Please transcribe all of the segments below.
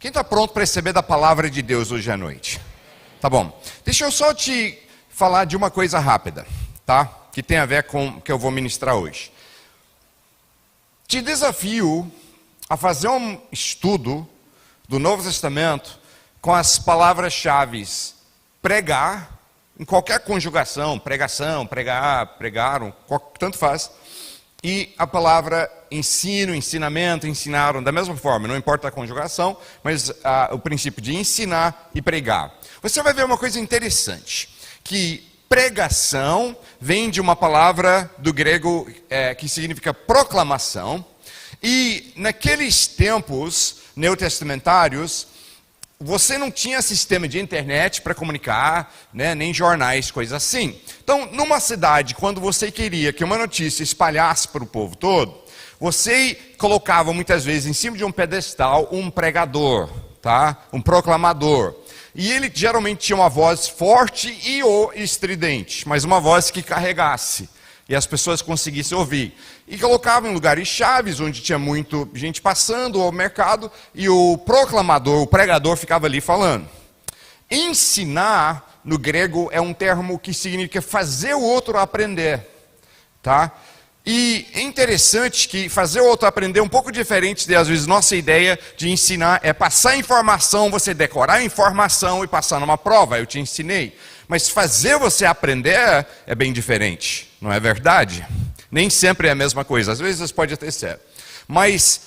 Quem está pronto para receber da palavra de Deus hoje à noite? Tá bom. Deixa eu só te falar de uma coisa rápida, tá? Que tem a ver com o que eu vou ministrar hoje. Te desafio a fazer um estudo do Novo Testamento com as palavras-chave pregar, em qualquer conjugação, pregação, pregar, pregaram, tanto faz, e a palavra ensino, ensinamento, ensinaram, da mesma forma, não importa a conjugação, mas o princípio de ensinar e pregar. Você vai ver uma coisa interessante, que pregação vem de uma palavra do grego que significa proclamação, e naqueles tempos neotestamentários, você não tinha sistema de internet para comunicar, né, nem jornais, coisas assim. Então, numa cidade, quando você queria que uma notícia espalhasse para o povo todo, você colocava muitas vezes em cima de um pedestal um pregador, tá? Um proclamador. E ele geralmente tinha uma voz forte e ou estridente, mas uma voz que carregasse e as pessoas conseguissem ouvir. E colocava em lugares chaves, onde tinha muita gente passando ao mercado, e o proclamador, o pregador, ficava ali falando. Ensinar, no grego, é um termo que significa fazer o outro aprender, tá? E é interessante que fazer o outro aprender é um pouco diferente de, às vezes, nossa ideia de ensinar é passar informação, você decorar a informação e passar numa prova, eu te ensinei. Mas fazer você aprender é bem diferente, não é verdade? Nem sempre é a mesma coisa, às vezes pode até ser. Mas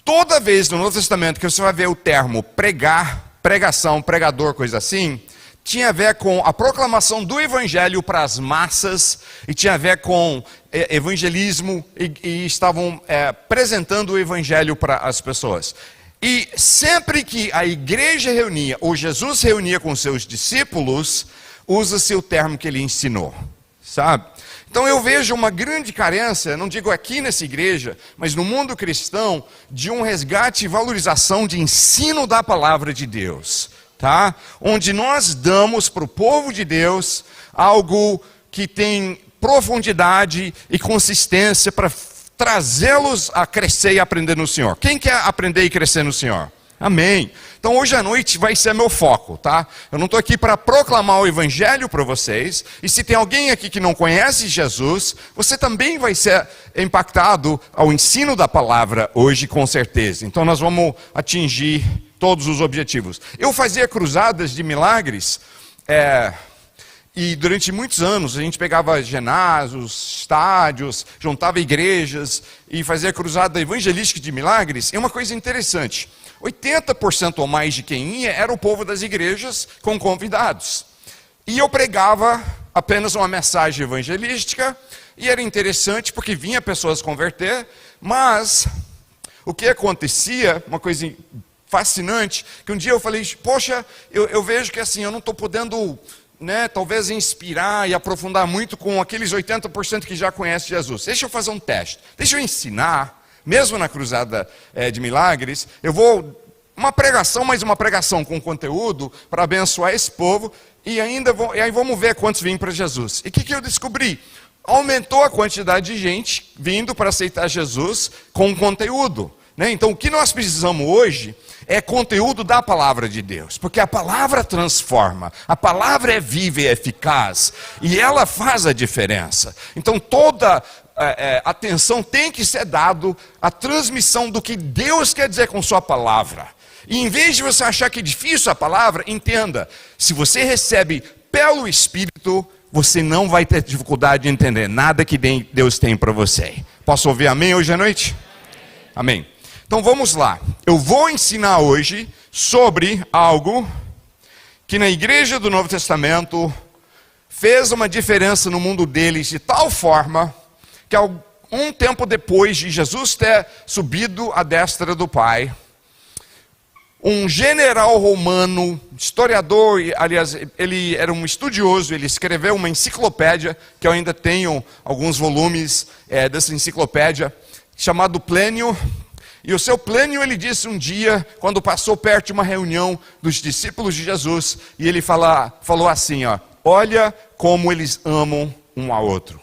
toda vez no Novo Testamento que você vai ver o termo pregar, pregação, pregador, coisa assim, tinha a ver com a proclamação do evangelho para as massas, e tinha a ver com evangelismo, e estavam apresentando o evangelho para as pessoas. E sempre que a igreja reunia, ou Jesus reunia com seus discípulos, usa-se o termo que ele ensinou, sabe? Então eu vejo uma grande carência, não digo aqui nessa igreja, mas no mundo cristão, de um resgate e valorização de ensino da palavra de Deus, tá? Onde nós damos para o povo de Deus algo que tem profundidade e consistência para trazê-los a crescer e aprender no Senhor. Quem quer aprender e crescer no Senhor? Amém. Então hoje à noite vai ser meu foco, tá? Eu não estou aqui para proclamar o evangelho para vocês, e se tem alguém aqui que não conhece Jesus, você também vai ser impactado ao ensino da palavra hoje, com certeza. Então nós vamos atingir todos os objetivos. Eu fazia cruzadas de milagres, e durante muitos anos a gente pegava ginásios, estádios, juntava igrejas e fazia cruzada evangelística de milagres. É uma coisa interessante. 80% ou mais de quem ia era o povo das igrejas com convidados. E eu pregava apenas uma mensagem evangelística, e era interessante porque vinha pessoas converter, mas o que acontecia, uma coisa fascinante, que um dia eu falei, poxa, eu vejo que assim, eu não estou podendo, né, talvez inspirar e aprofundar muito com aqueles 80% que já conhecem Jesus. Deixa eu fazer um teste, deixa eu ensinar. Mesmo na cruzada de milagres, eu vou, uma pregação, mais uma pregação com conteúdo para abençoar esse povo, e aí vamos ver quantos vêm para Jesus. E o que eu descobri? Aumentou a quantidade de gente vindo para aceitar Jesus com conteúdo, né? Então o que nós precisamos hoje é conteúdo da palavra de Deus, porque a palavra transforma, a palavra é viva e eficaz, e ela faz a diferença. Então toda atenção tem que ser dado à transmissão do que Deus quer dizer com sua palavra. E em vez de você achar que é difícil a palavra, entenda, se você recebe pelo Espírito, você não vai ter dificuldade de entender nada que Deus tem para você. Posso ouvir amém hoje à noite? Amém. Então vamos lá. Eu vou ensinar hoje sobre algo que na igreja do Novo Testamento fez uma diferença no mundo deles de tal forma que um tempo depois de Jesus ter subido à destra do Pai, um general romano, historiador, aliás, ele era um estudioso, ele escreveu uma enciclopédia, que eu ainda tenho alguns volumes dessa enciclopédia, chamado Plênio. E o seu Plênio, ele disse um dia, quando passou perto de uma reunião dos discípulos de Jesus, e ele falou assim, olha como eles amam um ao outro.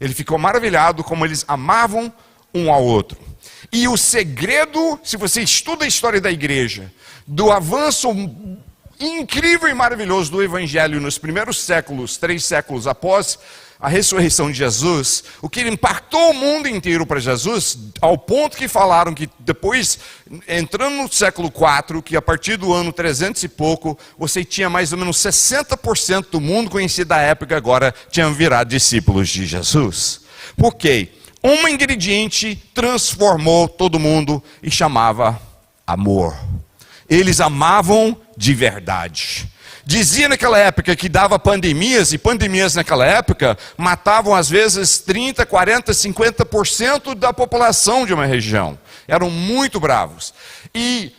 Ele ficou maravilhado como eles amavam um ao outro. E o segredo, se você estuda a história da igreja, do avanço incrível e maravilhoso do evangelho nos primeiros séculos, 3 séculos após a ressurreição de Jesus, o que impactou o mundo inteiro para Jesus, ao ponto que falaram que depois, entrando no século IV, que a partir do ano 300 e pouco, você tinha mais ou menos 60% do mundo conhecido da época agora tinham virado discípulos de Jesus. Por quê? Um ingrediente transformou todo mundo e chamava amor. Eles amavam de verdade. Dizia naquela época que dava pandemias, e pandemias naquela época matavam às vezes 30, 40, 50% da população de uma região. Eram muito bravos. E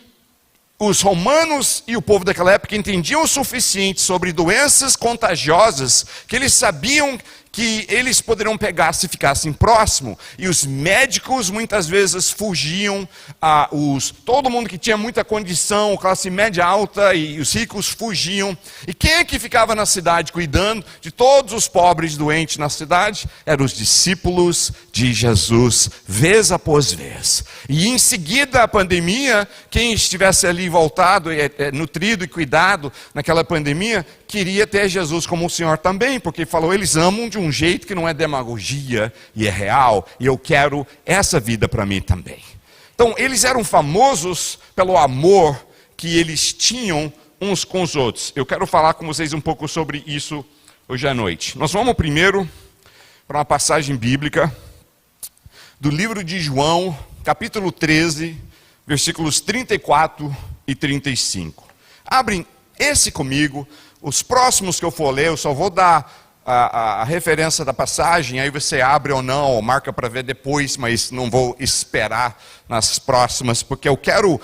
os romanos e o povo daquela época entendiam o suficiente sobre doenças contagiosas que eles sabiam que eles poderiam pegar se ficassem próximo, e os médicos muitas vezes fugiam, todo mundo que tinha muita condição, classe média alta e os ricos fugiam, e quem é que ficava na cidade cuidando de todos os pobres doentes na cidade? Eram os discípulos de Jesus, vez após vez. E em seguida a pandemia, quem estivesse ali voltado, nutrido e cuidado naquela pandemia, queria ter Jesus como o Senhor também, porque falou, eles amam de um jeito que não é demagogia e é real, e eu quero essa vida para mim também. Então, eles eram famosos pelo amor que eles tinham uns com os outros. Eu quero falar com vocês um pouco sobre isso hoje à noite. Nós vamos primeiro para uma passagem bíblica do livro de João, capítulo 13, versículos 34 e 35. Abrem esse comigo. Os próximos que eu for ler, eu só vou dar a referência da passagem, aí você abre ou não, ou marca para ver depois, mas não vou esperar nas próximas, porque eu quero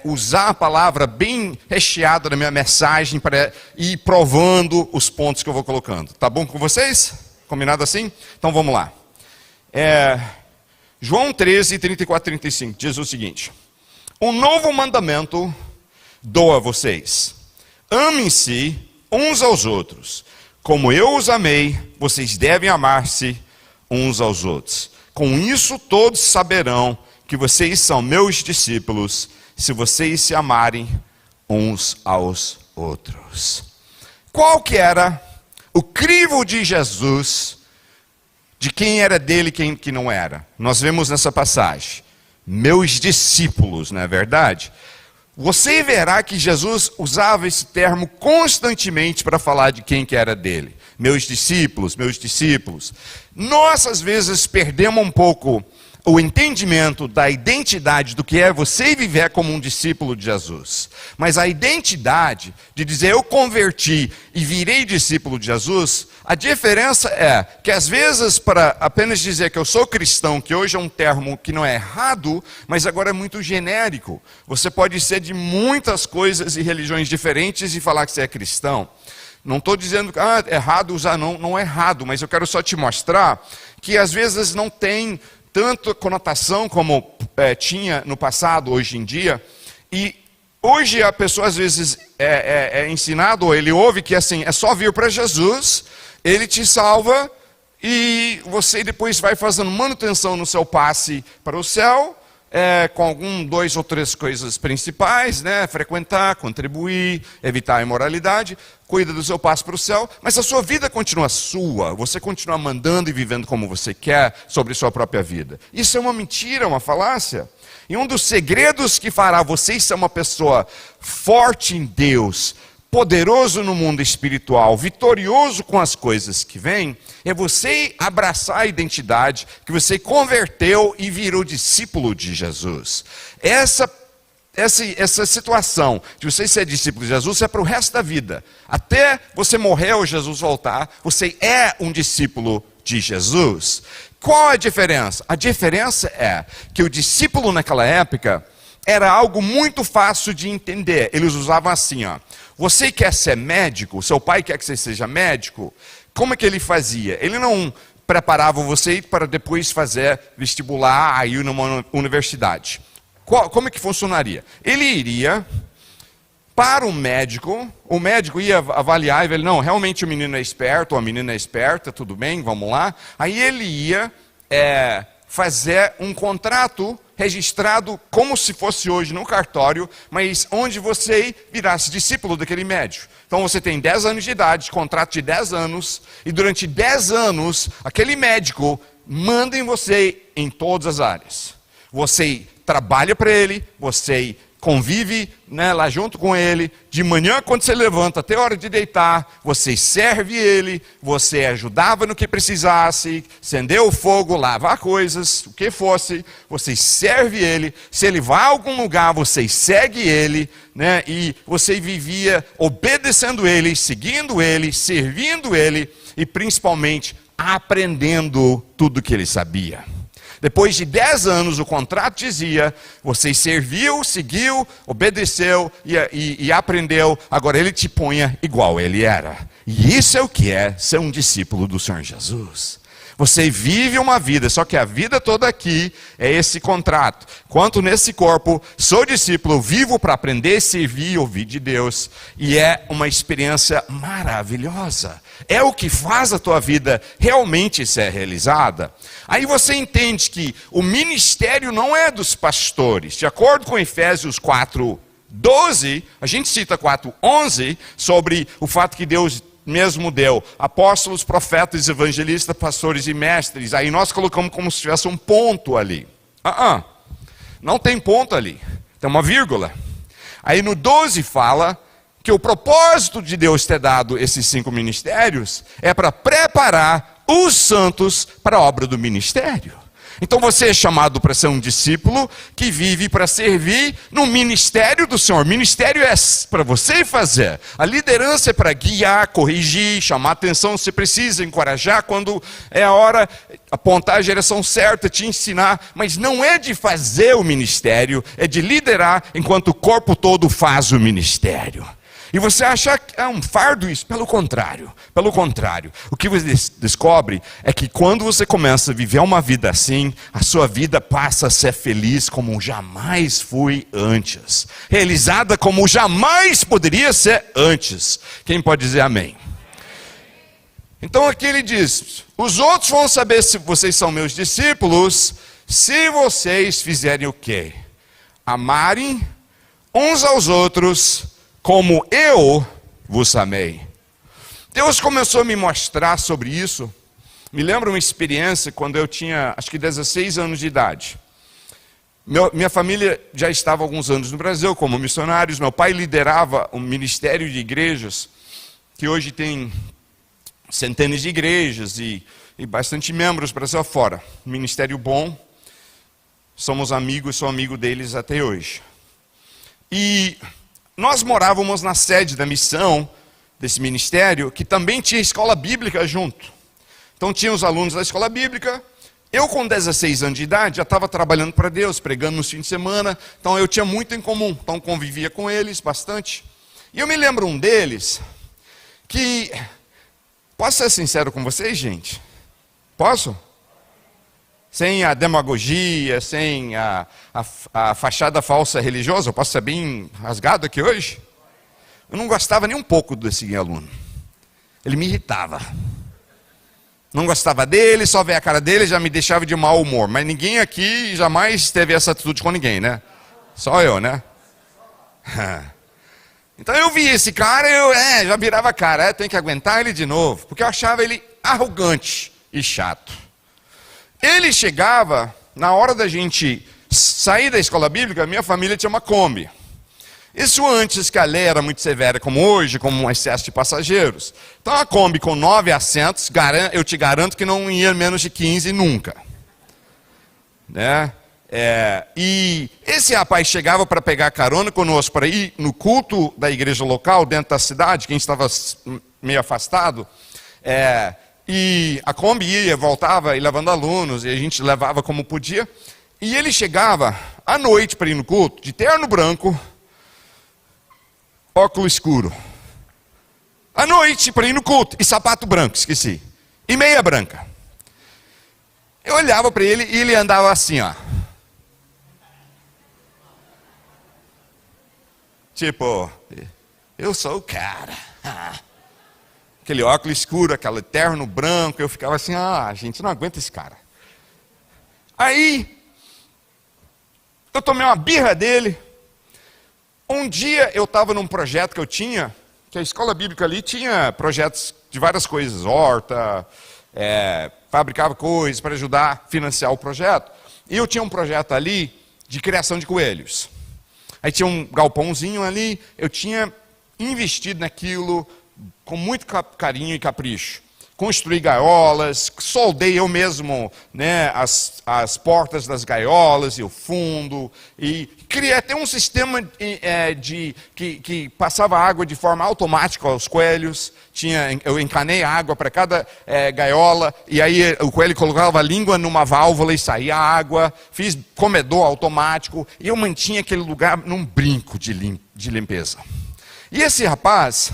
usar a palavra bem recheada na minha mensagem para ir provando os pontos que eu vou colocando. Tá bom com vocês? Combinado assim? Então vamos lá. João 13, 34 e 35 diz o seguinte: um novo mandamento dou a vocês: amem-se uns aos outros. Como eu os amei, vocês devem amar-se uns aos outros. Com isso todos saberão que vocês são meus discípulos, se vocês se amarem uns aos outros. Qual que era o crivo de Jesus, de quem era dele e quem que não era? Nós vemos nessa passagem, meus discípulos, não é verdade? Você verá que Jesus usava esse termo constantemente para falar de quem que era dele. Meus discípulos, meus discípulos. Nós, às vezes, perdemos um pouco o entendimento da identidade do que é você viver como um discípulo de Jesus. Mas a identidade de dizer eu converti e virei discípulo de Jesus, a diferença é que às vezes para apenas dizer que eu sou cristão, que hoje é um termo que não é errado, mas agora é muito genérico. Você pode ser de muitas coisas e religiões diferentes e falar que você é cristão. Não estou dizendo que é errado usar, não é errado, mas eu quero só te mostrar que às vezes não tem tanta conotação como tinha no passado, hoje em dia. E hoje a pessoa às vezes é ensinado, ou ele ouve que assim, é só vir para Jesus, ele te salva e você depois vai fazendo manutenção no seu passe para o céu, com 2 ou 3 coisas principais, né? Frequentar, contribuir, evitar a imoralidade, cuida do seu passo para o céu, mas a sua vida continua sua, você continua mandando e vivendo como você quer sobre sua própria vida. Isso é uma mentira, uma falácia. E um dos segredos que fará você ser uma pessoa forte em Deus, poderoso no mundo espiritual, vitorioso com as coisas que vêm, é você abraçar a identidade que você converteu e virou discípulo de Jesus. Essa situação de você ser discípulo de Jesus é para o resto da vida. Até você morrer ou Jesus voltar, você é um discípulo de Jesus. Qual a diferença? A diferença é que o discípulo naquela época era algo muito fácil de entender. Eles usavam assim, ó. Você quer ser médico? Seu pai quer que você seja médico? Como é que ele fazia? Ele não preparava você para depois fazer vestibular, aí numa universidade. Como é que funcionaria? Ele iria para o médico ia avaliar e ver, não, realmente o menino é esperto, ou a menina é esperta, tudo bem, vamos lá. Aí ele ia fazer um contrato registrado como se fosse hoje no cartório, mas onde você virasse discípulo daquele médico. Então você tem 10 anos de idade, contrato de 10 anos, e durante 10 anos, aquele médico manda em você em todas as áreas. Você trabalha para ele, você convive, né, lá junto com ele, de manhã quando você levanta até a hora de deitar, você serve ele, você ajudava no que precisasse, acendeu o fogo, lavar coisas, o que fosse, você serve ele, se ele vai a algum lugar, você segue ele, né, e você vivia obedecendo ele, seguindo ele, servindo ele e principalmente aprendendo tudo que ele sabia. Depois de 10 anos, o contrato dizia, você serviu, seguiu, obedeceu e aprendeu, agora ele te ponha igual ele era. E isso é o que é ser um discípulo do Senhor Jesus. Você vive uma vida, só que a vida toda aqui é esse contrato. Quanto nesse corpo, sou discípulo, vivo para aprender, servir e ouvir de Deus. E é uma experiência maravilhosa. É o que faz a tua vida realmente ser realizada. Aí você entende que o ministério não é dos pastores. De acordo com Efésios 4:12, a gente cita 4:11, sobre o fato que Deus mesmo deu apóstolos, profetas, evangelistas, pastores e mestres. Aí nós colocamos como se tivesse um ponto ali. Não tem ponto ali, tem uma vírgula. Aí no 12 fala que o propósito de Deus ter dado esses 5 ministérios é para preparar os santos para a obra do ministério. Então você é chamado para ser um discípulo que vive para servir no ministério do Senhor. Ministério é para você fazer. A liderança é para guiar, corrigir, chamar atenção se precisa, encorajar quando é a hora, apontar a direção certa, te ensinar. Mas não é de fazer o ministério, é de liderar enquanto o corpo todo faz o ministério. E você acha que é um fardo isso? Pelo contrário. O que você descobre é que quando você começa a viver uma vida assim, a sua vida passa a ser feliz como jamais fui antes. Realizada como jamais poderia ser antes. Quem pode dizer amém? Então aqui ele diz, os outros vão saber se vocês são meus discípulos, se vocês fizerem o quê? Amarem uns aos outros como eu vos amei. Deus começou a me mostrar sobre isso. Me lembro uma experiência quando eu tinha, acho que 16 anos de idade. Minha família já estava há alguns anos no Brasil como missionários. Meu pai liderava um ministério de igrejas, que hoje tem centenas de igrejas e bastante membros Brasil afora. Ministério bom. Somos amigos, sou amigo deles até hoje. E nós morávamos na sede da missão desse ministério, que também tinha escola bíblica junto. Então tinha os alunos da escola bíblica. Eu com 16 anos de idade já estava trabalhando para Deus, pregando nos fins de semana. Então eu tinha muito em comum. Então convivia com eles bastante. E eu me lembro um deles que... Posso ser sincero com vocês, gente? Posso? Sem a demagogia, sem a fachada falsa religiosa, eu posso ser bem rasgado aqui hoje? Eu não gostava nem um pouco desse aluno. Ele me irritava. Não gostava dele, só ver a cara dele já me deixava de mau humor. Mas ninguém aqui jamais teve essa atitude com ninguém, né? Só eu, né? Então eu vi esse cara, já virava a cara, tem que aguentar ele de novo. Porque eu achava ele arrogante e chato. Ele chegava, na hora da gente sair da escola bíblica, minha família tinha uma Kombi. Isso antes que a lei era muito severa como hoje, como um excesso de passageiros. Então a Kombi com 9 assentos, eu te garanto que não ia menos de 15 nunca. Né? E esse rapaz chegava para pegar carona conosco, para ir no culto da igreja local, dentro da cidade, quem estava meio afastado, e a Kombi ia, voltava e levando alunos, e a gente levava como podia. E ele chegava à noite para ir no culto, de terno branco, óculos escuro. À noite para ir no culto, e sapato branco, esqueci. E meia branca. Eu olhava para ele e ele andava assim, ó. Tipo, eu sou o cara. Aquele óculos escuro, aquele terno branco, eu ficava assim, gente, não aguenta esse cara. Aí, eu tomei uma birra dele. Um dia eu estava num projeto que eu tinha, que a escola bíblica ali tinha projetos de várias coisas, horta, fabricava coisas para ajudar a financiar o projeto. E eu tinha um projeto ali de criação de coelhos. Aí tinha um galpãozinho ali, eu tinha investido naquilo com muito carinho e capricho. Construí gaiolas, soldei eu mesmo, né, as portas das gaiolas e o fundo, e criei até um sistema que passava água de forma automática aos coelhos. Eu encanei água para cada gaiola, e aí o coelho colocava a língua numa válvula e saía água. Fiz comedor automático, e eu mantinha aquele lugar num brinco de limpeza. E esse rapaz,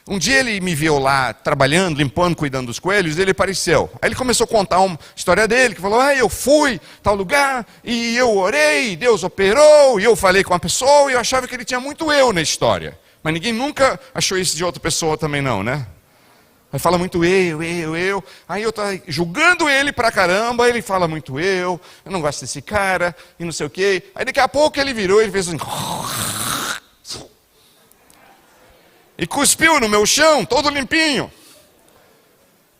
um dia ele me viu lá trabalhando, limpando, cuidando dos coelhos, e ele apareceu. Aí ele começou a contar uma história dele, que falou, eu fui tal lugar, e eu orei, e Deus operou, e eu falei com uma pessoa, e eu achava que ele tinha muito eu na história. Mas ninguém nunca achou isso de outra pessoa também não, né? Aí fala muito eu. Aí eu tô julgando ele pra caramba, ele fala muito eu não gosto desse cara, e não sei o quê. Aí daqui a pouco ele virou, ele fez assim... E cuspiu no meu chão, todo limpinho.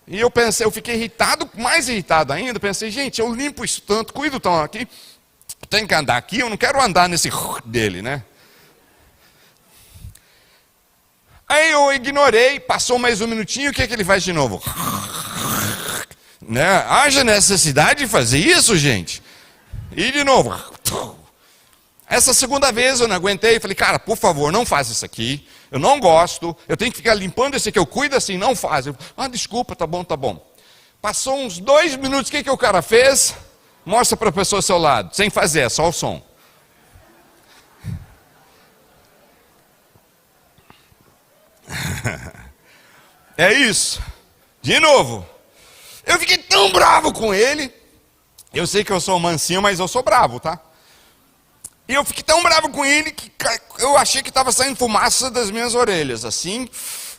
E eu pensei, eu fiquei irritado, mais irritado ainda. Pensei, gente, eu limpo isso tanto, cuido tão aqui. Tem que andar aqui, eu não quero andar nesse dele, né? Aí eu ignorei, passou mais um minutinho, o que ele faz de novo? Né? Haja necessidade de fazer isso, gente. E de novo. Essa segunda vez eu não aguentei, falei, cara, por favor, não faz isso aqui. Eu não gosto, eu tenho que ficar limpando esse aqui, eu cuido assim, não faz. Desculpa, tá bom. Passou uns 2 minutos, o que o cara fez? Mostra para a pessoa ao seu lado, sem fazer, é só o som. É isso. De novo. Eu fiquei tão bravo com ele. Eu sei que eu sou mansinho, mas eu sou bravo, tá? E eu fiquei tão bravo com ele que eu achei que estava saindo fumaça das minhas orelhas, assim.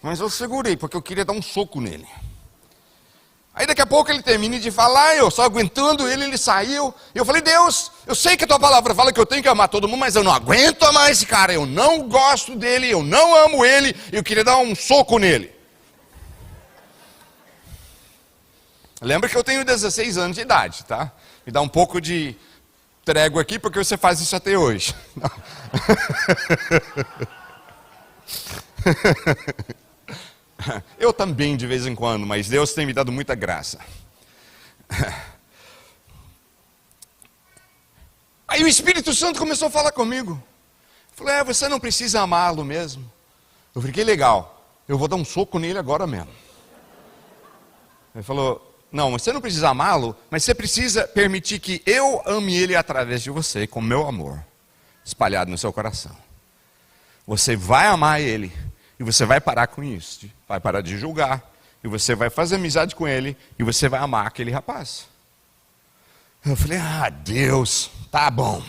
Mas eu segurei, porque eu queria dar um soco nele. Aí daqui a pouco ele termina de falar, eu só aguentando ele saiu. E eu falei, Deus, eu sei que a tua palavra fala que eu tenho que amar todo mundo, mas eu não aguento amar esse cara. Eu não gosto dele, eu não amo ele, e eu queria dar um soco nele. Lembra que eu tenho 16 anos de idade, tá? Me dá um pouco de trégua aqui, porque você faz isso até hoje. Eu também, de vez em quando, mas Deus tem me dado muita graça. Aí o Espírito Santo começou a falar comigo. Falei, você não precisa amá-lo mesmo. Eu falei, que legal, eu vou dar um soco nele agora mesmo. Ele falou, não, você não precisa amá-lo, mas você precisa permitir que eu ame ele através de você, com meu amor, espalhado no seu coração. Você vai amar ele, e você vai parar com isso, vai parar de julgar, e você vai fazer amizade com ele, e você vai amar aquele rapaz. Eu falei, Deus, tá bom.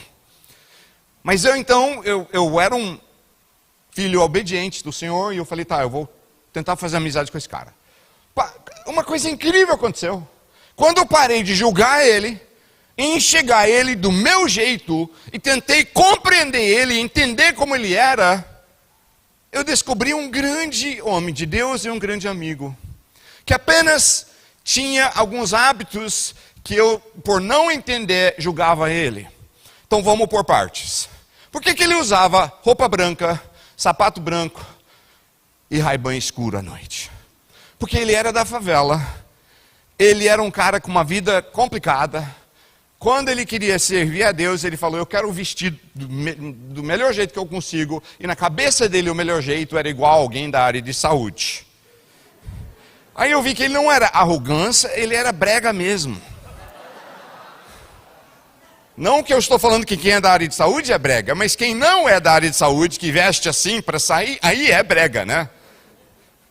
Mas eu era um filho obediente do Senhor, e eu falei, eu vou tentar fazer amizade com esse cara. Uma coisa incrível aconteceu. Quando eu parei de julgar ele, enxergar ele do meu jeito, e tentei compreender ele, entender como ele era, eu descobri um grande homem de Deus e um grande amigo, que apenas tinha alguns hábitos que eu, por não entender, julgava ele. Então vamos por partes. Por que ele usava roupa branca, sapato branco e Ray-Ban escuro à noite? Porque ele era da favela, ele era um cara com uma vida complicada. Quando ele queria servir a Deus, ele falou, eu quero vestir do melhor jeito que eu consigo. E na cabeça dele o melhor jeito era igual alguém da área de saúde. Aí eu vi que ele não era arrogância, ele era brega mesmo. Não que eu estou falando que quem é da área de saúde é brega, mas quem não é da área de saúde, que veste assim para sair, aí é brega, né?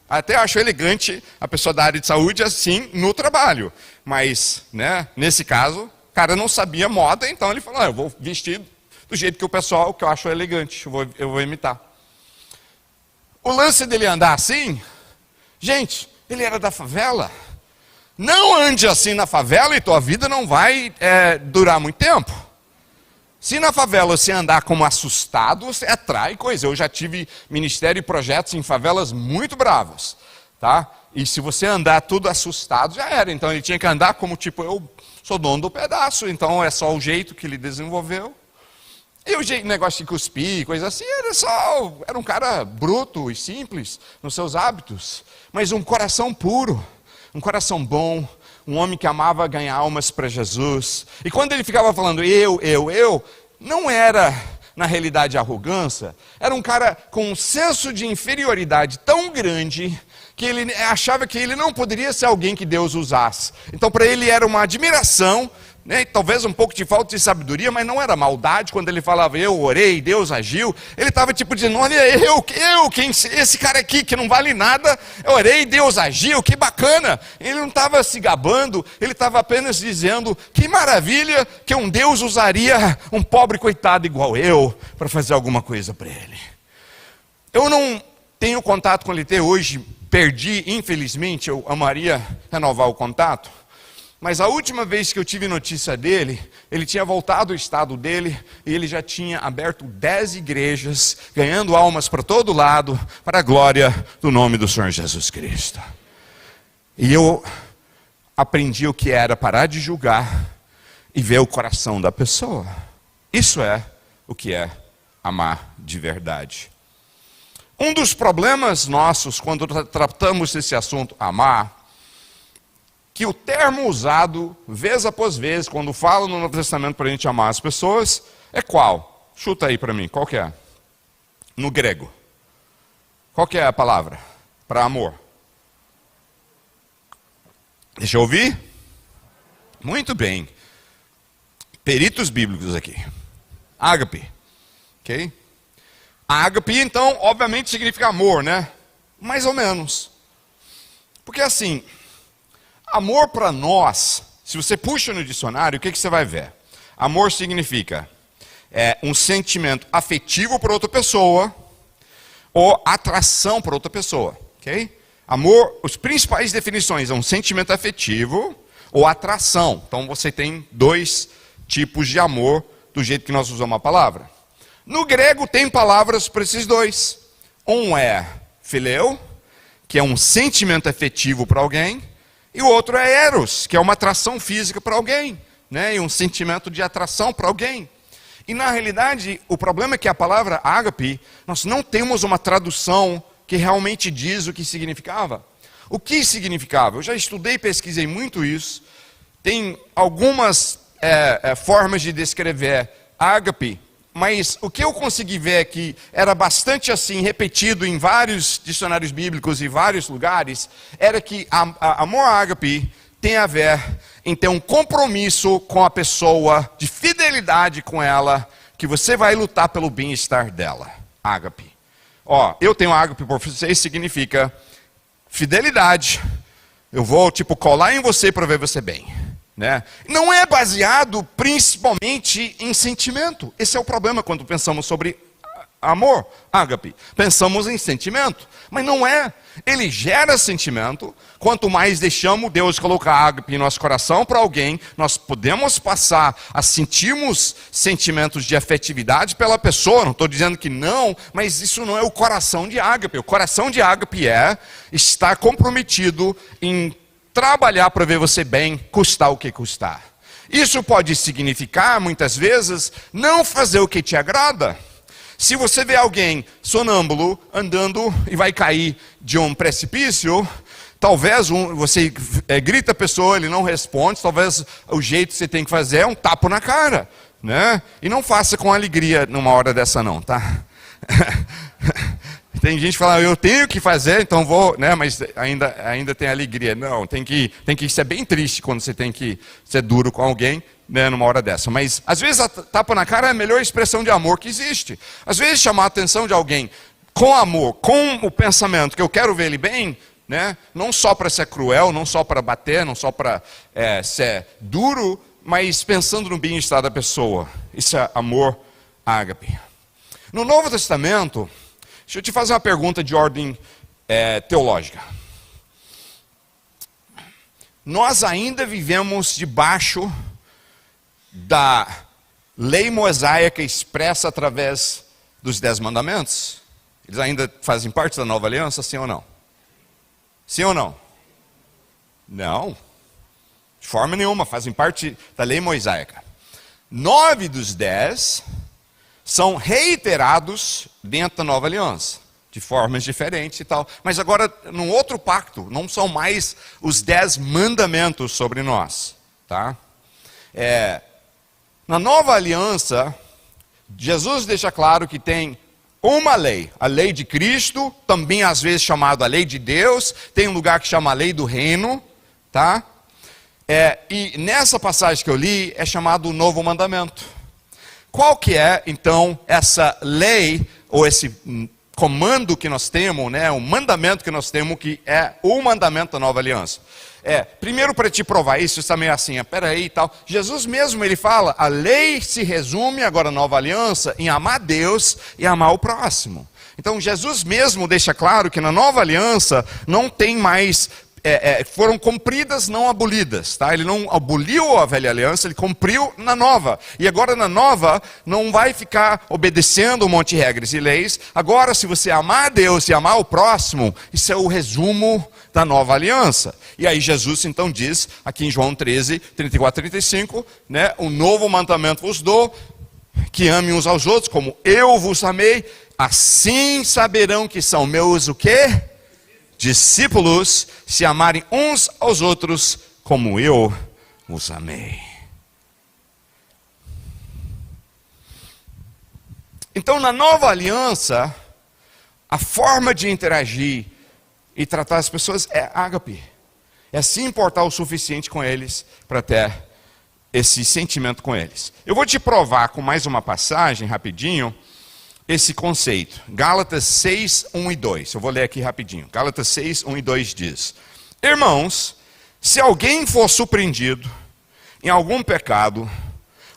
Até acho elegante a pessoa da área de saúde assim no trabalho. Mas, né, nesse caso, o cara não sabia moda, então ele falou, eu vou vestir do jeito que o pessoal, que eu acho elegante, eu vou imitar. O lance dele andar assim, gente, ele era da favela. Não ande assim na favela e tua vida não vai durar muito tempo. Se na favela você andar como assustado, você atrai coisa. Eu já tive ministério e projetos em favelas muito bravas, tá? E se você andar tudo assustado, já era. Então ele tinha que andar como tipo, eu sou dono do pedaço, então é só o jeito que ele desenvolveu. E o negócio de cuspir, coisa assim, era um cara bruto e simples nos seus hábitos, mas um coração puro, um coração bom, um homem que amava ganhar almas para Jesus. E quando ele ficava falando eu, não era na realidade arrogância, era um cara com um senso de inferioridade tão grande que ele achava que ele não poderia ser alguém que Deus usasse. Então para ele era uma admiração, né, talvez um pouco de falta de sabedoria, mas não era maldade. Quando ele falava, eu orei, Deus agiu, ele estava tipo dizendo, olha, esse cara aqui que não vale nada, eu orei, Deus agiu, que bacana. Ele não estava se gabando, ele estava apenas dizendo, que maravilha que um Deus usaria um pobre coitado igual eu, para fazer alguma coisa para ele. Eu não tenho contato com ele até hoje, perdi, infelizmente, eu amaria renovar o contato. Mas a última vez que eu tive notícia dele, ele tinha voltado ao estado dele e ele já tinha aberto 10 igrejas, ganhando almas para todo lado, para a glória do nome do Senhor Jesus Cristo. E eu aprendi o que era parar de julgar e ver o coração da pessoa. Isso é o que é amar de verdade. Um dos problemas nossos quando tratamos desse assunto, amar, que o termo usado, vez após vez, quando fala no Novo Testamento para a gente amar as pessoas, é qual? Chuta aí para mim, qual que é? No grego. Qual que é a palavra para amor? Deixa eu ouvir? Muito bem. Peritos bíblicos aqui. Ágape. Ok? Ágape, então, obviamente significa amor, né? Mais ou menos. Porque assim, amor para nós, se você puxa no dicionário, o que você vai ver? Amor significa um sentimento afetivo por outra pessoa ou atração por outra pessoa, ok? Amor, as principais definições são um sentimento afetivo ou atração. Então você tem dois tipos de amor do jeito que nós usamos a palavra. No grego tem palavras para esses dois. Um é phileo, que é um sentimento afetivo para alguém, e o outro é eros, que é uma atração física para alguém, né? E um sentimento de atração para alguém. E na realidade, o problema é que a palavra ágape, nós não temos uma tradução que realmente diz o que significava. O que significava? Eu já estudei e pesquisei muito isso. Tem algumas formas de descrever ágape, mas o que eu consegui ver é que era bastante assim, repetido em vários dicionários bíblicos e vários lugares, era que amor ágape tem a ver em ter um compromisso com a pessoa, de fidelidade com ela, que você vai lutar pelo bem-estar dela. Ágape. Ó, eu tenho ágape por vocês, significa fidelidade. Eu vou, colar em você para ver você bem. Né? Não é baseado principalmente em sentimento. Esse é o problema quando pensamos sobre amor, ágape. Pensamos em sentimento, mas não é. Ele gera sentimento. Quanto mais deixamos Deus colocar ágape em nosso coração para alguém, nós podemos passar a sentirmos sentimentos de afetividade pela pessoa. Não estou dizendo que não, mas isso não é o coração de ágape. O coração de ágape é estar comprometido em trabalhar para ver você bem, custar o que custar. Isso pode significar, muitas vezes, não fazer o que te agrada. Se você vê alguém sonâmbulo andando e vai cair de um precipício, talvez você grita a pessoa, ele não responde, talvez o jeito que você tem que fazer é um tapa na cara, né? E não faça com alegria numa hora dessa não, tá? Tem gente que fala, eu tenho que fazer, então vou, né? Mas ainda tem alegria. Não, tem que ser bem triste quando você tem que ser duro com alguém, né, numa hora dessa. Mas às vezes a tapa na cara é a melhor expressão de amor que existe. Às vezes chamar a atenção de alguém com amor, com o pensamento que eu quero ver ele bem, né? Não só para ser cruel, não só para bater, não só para ser duro, mas pensando no bem-estar da pessoa. Isso é amor ágape. No Novo Testamento, deixa eu te fazer uma pergunta de ordem teológica. Nós ainda vivemos debaixo da lei mosaica expressa através dos 10 mandamentos? Eles ainda fazem parte da nova aliança, sim ou não? Sim ou não? Não. De forma nenhuma, fazem parte da lei mosaica. 9 dos 10 são reiterados dentro da nova aliança, de formas diferentes e tal. Mas agora, num outro pacto, não são mais os 10 mandamentos sobre nós. Tá? Na nova aliança, Jesus deixa claro que tem uma lei, a lei de Cristo, também às vezes chamada a lei de Deus, tem um lugar que chama a lei do reino, tá? E nessa passagem que eu li, é chamado o novo mandamento. Qual que é, então, essa lei, ou esse comando que nós temos, né, o mandamento que nós temos, que é o mandamento da nova aliança? Primeiro, para te provar isso, está meio assim, peraí e tal. Jesus mesmo, ele fala, a lei se resume, agora nova aliança, em amar Deus e amar o próximo. Então, Jesus mesmo deixa claro que na nova aliança não tem mais, foram cumpridas, não abolidas. Tá? Ele não aboliu a velha aliança, ele cumpriu na nova. E agora na nova, não vai ficar obedecendo um monte de regras e leis. Agora, se você amar Deus e amar o próximo, isso é o resumo da nova aliança. E aí Jesus então diz, aqui em João 13, 34, 35, né, um novo mandamento vos dou, que amem uns aos outros, como eu vos amei, assim saberão que são meus o quê? Discípulos, se amarem uns aos outros, como eu os amei. Então, na nova aliança, a forma de interagir e tratar as pessoas é ágape. É se importar o suficiente com eles para ter esse sentimento com eles. Eu vou te provar com mais uma passagem, rapidinho, esse conceito. Gálatas 6, 1 e 2. Eu vou ler aqui rapidinho. Gálatas 6, 1 e 2 diz: Irmãos, se alguém for surpreendido em algum pecado,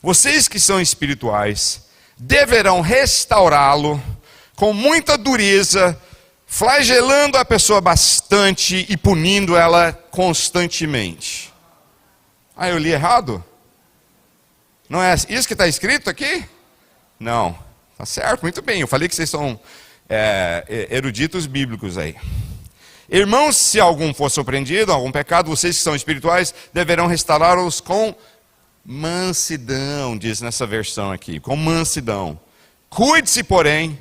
vocês que são espirituais, deverão restaurá-lo com muita dureza, flagelando a pessoa bastante e punindo ela constantemente. Eu li errado? Não é isso que está escrito aqui? Não. Tá certo, muito bem. Eu falei que vocês são eruditos bíblicos aí. Irmãos, se algum for surpreendido em algum pecado, vocês que são espirituais, deverão restaurá-los com mansidão, diz nessa versão aqui, com mansidão. Cuide-se, porém,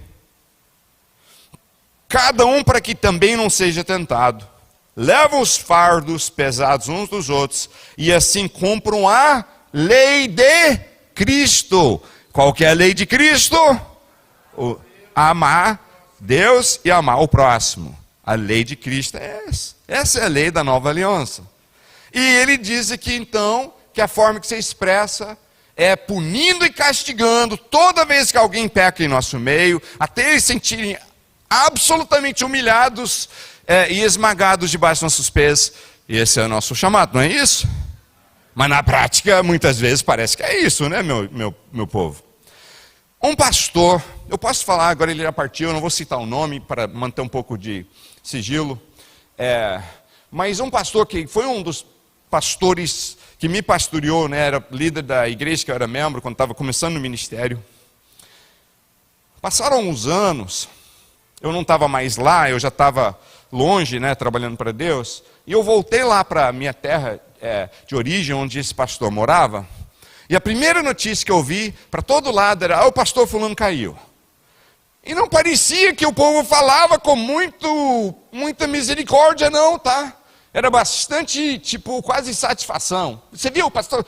cada um para que também não seja tentado. Leva os fardos pesados uns dos outros e assim cumpram a lei de Cristo. Qual que é a lei de Cristo? Amar Deus e amar o próximo. A lei de Cristo é essa. Essa é a lei da nova aliança. E ele diz aqui então que a forma que você expressa é punindo e castigando toda vez que alguém peca em nosso meio, até eles sentirem absolutamente humilhados e esmagados debaixo dos nossos pés. E esse é o nosso chamado, não é isso? Mas na prática, muitas vezes, parece que é isso, né, meu povo? Um pastor, eu posso falar, agora ele já partiu, eu não vou citar o nome para manter um pouco de sigilo, mas um pastor que foi um dos pastores que me pastoreou, né, era líder da igreja que eu era membro, quando estava começando no ministério. Passaram uns anos, eu não estava mais lá, eu já estava longe, né, trabalhando para Deus, e eu voltei lá para a minha terra de origem, onde esse pastor morava, e a primeira notícia que eu vi, para todo lado, era, o pastor fulano caiu. E não parecia que o povo falava com muita misericórdia não, tá? Era bastante, quase satisfação. Você viu, pastor?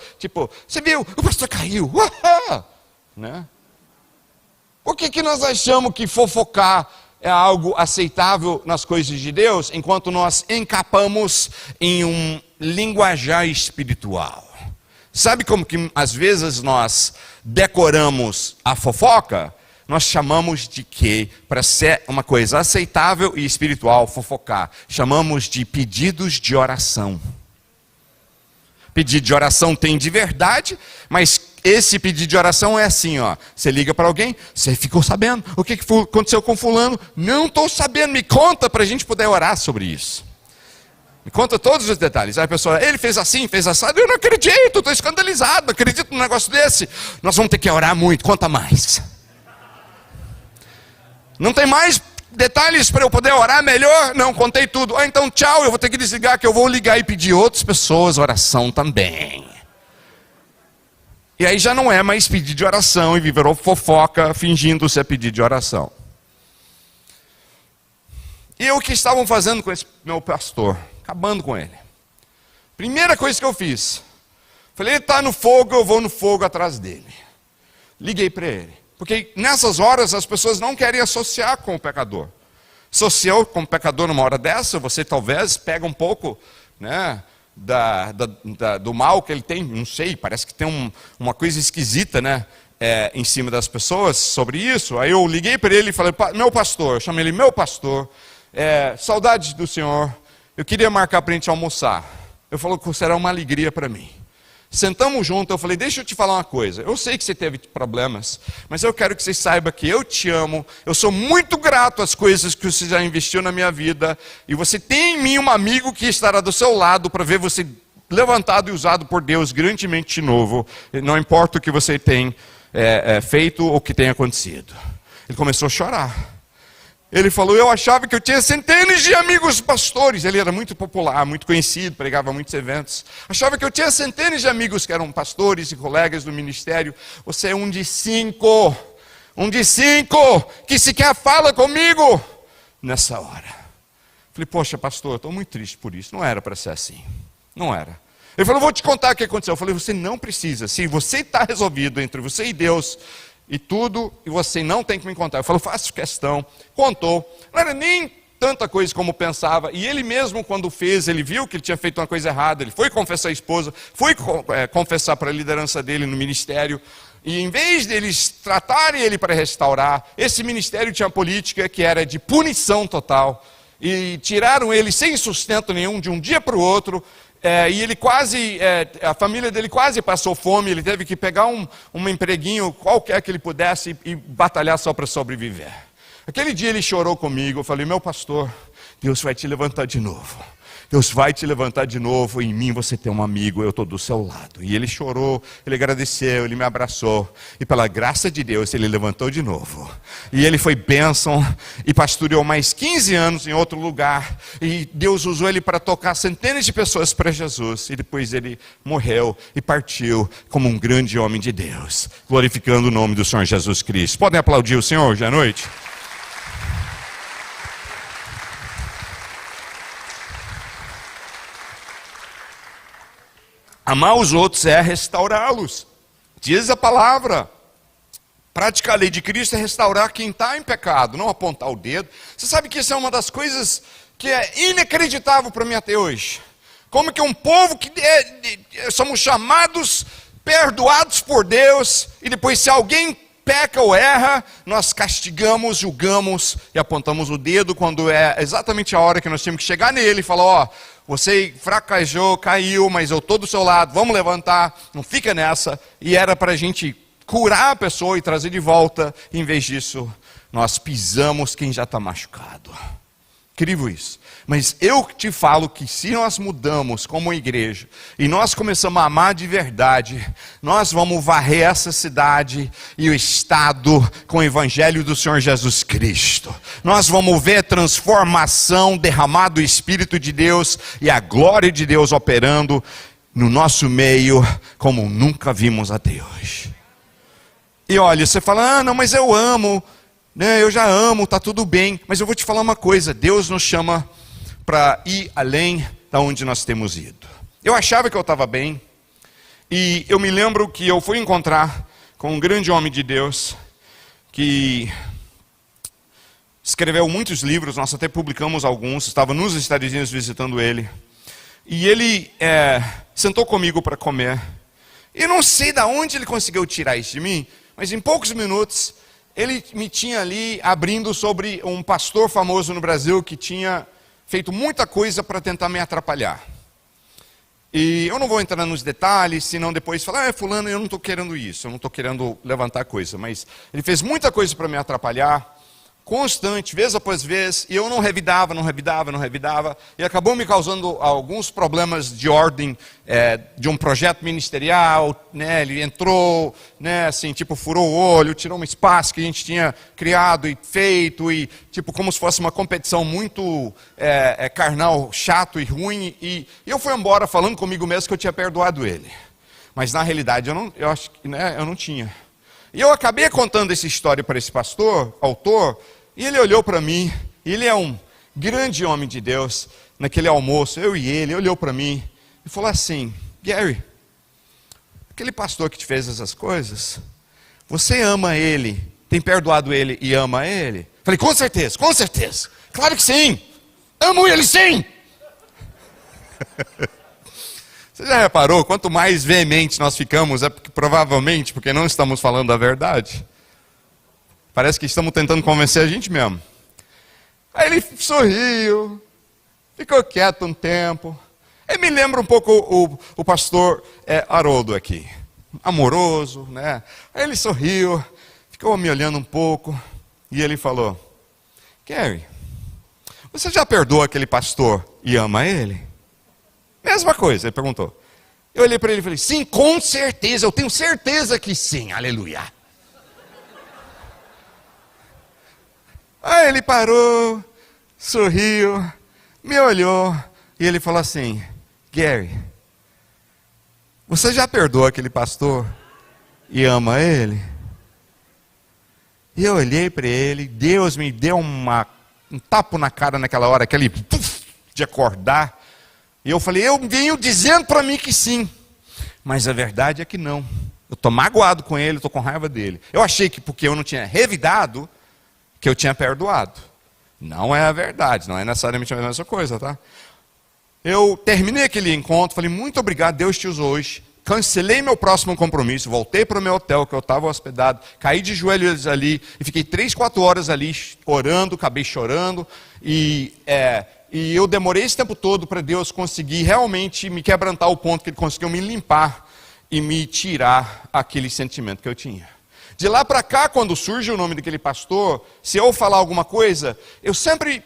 Você viu, o pastor caiu. Né? Por que nós achamos que fofocar é algo aceitável nas coisas de Deus, enquanto nós encapamos em um linguajar espiritual? Sabe como que às vezes nós decoramos a fofoca? Nós chamamos de quê? Para ser uma coisa aceitável e espiritual, fofocar. Chamamos de pedidos de oração. Pedido de oração tem de verdade, mas esse pedido de oração é assim, ó. Você liga para alguém, você ficou sabendo? O que aconteceu com fulano? Não estou sabendo, me conta para a gente poder orar sobre isso. Me conta todos os detalhes. Aí a pessoa, ele fez assim, fez assado. Eu não acredito, estou escandalizado, não acredito num negócio desse. Nós vamos ter que orar muito, conta mais. Não tem mais detalhes para eu poder orar melhor? Não, contei tudo. Ah, então tchau, eu vou ter que desligar, que eu vou ligar e pedir outras pessoas oração também. E aí já não é mais pedir de oração, e virou fofoca, fingindo ser pedido de oração. E o que estavam fazendo com esse meu pastor? Acabando com ele. Primeira coisa que eu fiz. Falei, ele está no fogo, eu vou no fogo atrás dele. Liguei para ele. Porque nessas horas as pessoas não querem associar com o pecador. Associou com o pecador numa hora dessa, você talvez pega um pouco, né, do mal que ele tem, não sei, parece que tem uma coisa esquisita, né, em cima das pessoas sobre isso. Aí eu liguei para ele e falei, meu pastor, eu chamei ele, meu pastor, saudade do senhor, eu queria marcar para a gente almoçar. Eu falei que será uma alegria para mim. Sentamos junto, eu falei, deixa eu te falar uma coisa, eu sei que você teve problemas, mas eu quero que você saiba que eu te amo, eu sou muito grato às coisas que você já investiu na minha vida, e você tem em mim um amigo que estará do seu lado para ver você levantado e usado por Deus grandemente de novo, não importa o que você tem feito ou o que tenha acontecido. Ele começou a chorar. Ele falou, eu achava que eu tinha centenas de amigos pastores. Ele era muito popular, muito conhecido, pregava em muitos eventos. Achava que eu tinha centenas de amigos que eram pastores e colegas do ministério. Você é um de 5. Um de 5 que sequer fala comigo. Nessa hora. Falei, poxa, pastor, eu estou muito triste por isso. Não era para ser assim. Não era. Ele falou, vou te contar o que aconteceu. Eu falei, você não precisa. Se você está resolvido entre você e Deus... e tudo, e você não tem que me contar. Eu falo, faço questão. Contou. Não era nem tanta coisa como pensava. E ele mesmo, quando fez, ele viu que ele tinha feito uma coisa errada. Ele foi confessar a esposa, foi confessar para a liderança dele no ministério. E em vez deles tratarem ele para restaurar, esse ministério tinha uma política que era de punição total. E tiraram ele sem sustento nenhum, de um dia para o outro. E ele quase, a família dele quase passou fome, ele teve que pegar um empreguinho qualquer que ele pudesse e batalhar só para sobreviver. Aquele dia ele chorou comigo, eu falei, meu pastor, Deus vai te levantar de novo. Deus vai te levantar de novo, em mim você tem um amigo, eu estou do seu lado. E ele chorou, ele agradeceu, ele me abraçou. E pela graça de Deus, ele levantou de novo. E ele foi bênção e pastoreou mais 15 anos em outro lugar. E Deus usou ele para tocar centenas de pessoas para Jesus. E depois ele morreu e partiu como um grande homem de Deus, glorificando o nome do Senhor Jesus Cristo. Podem aplaudir o Senhor hoje à noite? Amar os outros é restaurá-los. Diz a palavra. Praticar a lei de Cristo é restaurar quem está em pecado, não apontar o dedo. Você sabe que isso é uma das coisas que é inacreditável para mim até hoje. Como que um povo que somos chamados, perdoados por Deus, e depois se alguém peca ou erra, nós castigamos, julgamos e apontamos o dedo quando é exatamente a hora que nós temos que chegar nele e falar, ó, você fracassou, caiu, mas eu estou do seu lado, vamos levantar, não fica nessa. E era para a gente curar a pessoa e trazer de volta. Em vez disso, nós pisamos quem já está machucado. Incrível isso. Mas eu te falo que se nós mudamos como igreja, e nós começamos a amar de verdade, nós vamos varrer essa cidade e o estado com o evangelho do Senhor Jesus Cristo. Nós vamos ver transformação, derramado do Espírito de Deus e a glória de Deus operando no nosso meio como nunca vimos até hoje. E olha, você fala, ah não, mas eu amo, né, eu já amo, está tudo bem. Mas eu vou te falar uma coisa, Deus nos chama para ir além da onde nós temos ido. Eu achava que eu estava bem, e eu me lembro que eu fui encontrar com um grande homem de Deus, que escreveu muitos livros, nós até publicamos alguns, estava nos Estados Unidos visitando ele, e ele sentou comigo para comer. Eu não sei de onde ele conseguiu tirar isso de mim, mas em poucos minutos, ele me tinha ali abrindo sobre um pastor famoso no Brasil que tinha feito muita coisa para tentar me atrapalhar. E eu não vou entrar nos detalhes, senão depois falar, fulano, eu não estou querendo isso, eu não estou querendo levantar coisa. Mas ele fez muita coisa para me atrapalhar, constante, vez após vez, e eu não revidava, e acabou me causando alguns problemas de ordem de um projeto ministerial, né? Ele entrou, né, assim, tipo, furou o olho, tirou um espaço que a gente tinha criado e feito, e tipo, como se fosse uma competição muito carnal, chato e ruim, e eu fui embora falando comigo mesmo que eu tinha perdoado ele. Mas na realidade eu acho que, né, eu não tinha. E eu acabei contando essa história para esse autor, e ele olhou para mim, ele é um grande homem de Deus, naquele almoço, eu e ele olhou para mim e falou assim: Gary, aquele pastor que te fez essas coisas, você ama ele, tem perdoado ele e ama ele? Falei, com certeza, claro que sim, amo ele sim. Você já reparou, quanto mais veemente nós ficamos, provavelmente porque não estamos falando a verdade. Parece que estamos tentando convencer a gente mesmo. Aí ele sorriu, ficou quieto um tempo. Aí me lembra um pouco o pastor Haroldo aqui, amoroso, né? Aí ele sorriu, ficou me olhando um pouco, e ele falou: Gary, você já perdoou aquele pastor e ama ele? Mesma coisa, ele perguntou. Eu olhei para ele e falei, sim, com certeza, eu tenho certeza que sim, aleluia. Aí ele parou, sorriu, me olhou, e ele falou assim: Gary, você já perdoou aquele pastor e ama ele? E eu olhei para ele, Deus me deu um tapa na cara naquela hora, aquele de acordar. E eu falei, eu venho dizendo para mim que sim, mas a verdade é que não. Eu estou magoado com ele, estou com raiva dele. Eu achei que porque eu não tinha revidado, que eu tinha perdoado. Não é a verdade, não é necessariamente a mesma coisa, tá? Eu terminei aquele encontro, falei, muito obrigado, Deus te usou hoje. Cancelei meu próximo compromisso, voltei para o meu hotel que eu estava hospedado, caí de joelhos ali e fiquei 3, 4 horas ali orando, acabei chorando e eu demorei esse tempo todo para Deus conseguir realmente me quebrantar ao ponto que Ele conseguiu me limpar e me tirar aquele sentimento que eu tinha. De lá para cá, quando surge o nome daquele pastor, se eu falar alguma coisa, eu sempre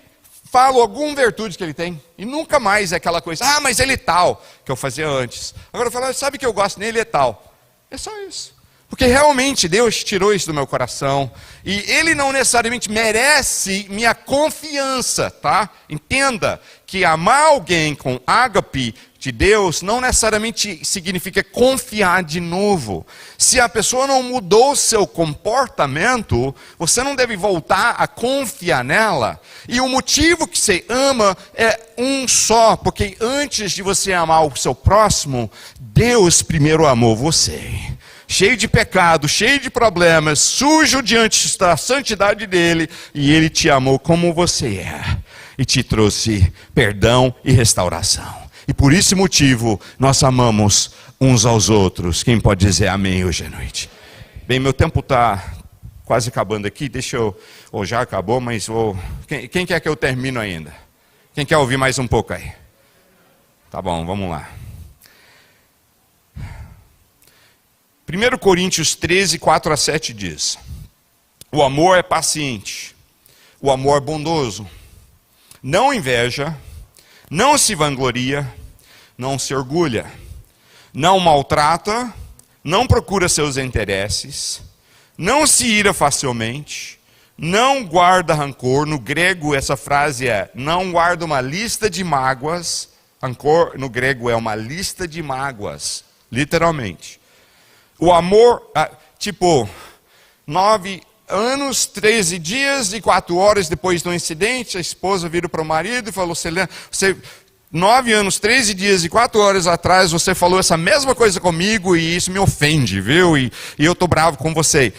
falo alguma virtude que ele tem. E nunca mais é aquela coisa, mas ele é tal, que eu fazia antes. Agora eu falo, sabe que eu gosto nele, é tal. É só isso. Porque realmente Deus tirou isso do meu coração. E Ele não necessariamente merece minha confiança, tá? Entenda que amar alguém com ágape de Deus não necessariamente significa confiar de novo. Se a pessoa não mudou seu comportamento, você não deve voltar a confiar nela. E o motivo que você ama é um só, porque antes de você amar o seu próximo, Deus primeiro amou você. Cheio de pecado, cheio de problemas, sujo diante da santidade dele, e ele te amou como você é, e te trouxe perdão e restauração. E por esse motivo, nós amamos uns aos outros. Quem pode dizer amém hoje à noite? Bem, meu tempo está quase acabando aqui, ou já acabou, mas quem quer que eu termine ainda? Quem quer ouvir mais um pouco aí? Tá bom, vamos lá. 1 Coríntios 13, 4-7 diz: o amor é paciente, o amor é bondoso, não inveja, não se vangloria, não se orgulha, não maltrata, não procura seus interesses, não se ira facilmente, não guarda rancor. No grego essa frase é, não guarda uma lista de mágoas. Rancor no grego é uma lista de mágoas, literalmente. O amor, 9 anos, 13 dias e 4 horas depois do incidente, a esposa vira para o marido e falou, você 9 anos, 13 dias e 4 horas atrás, você falou essa mesma coisa comigo e isso me ofende, viu? E eu estou bravo com você.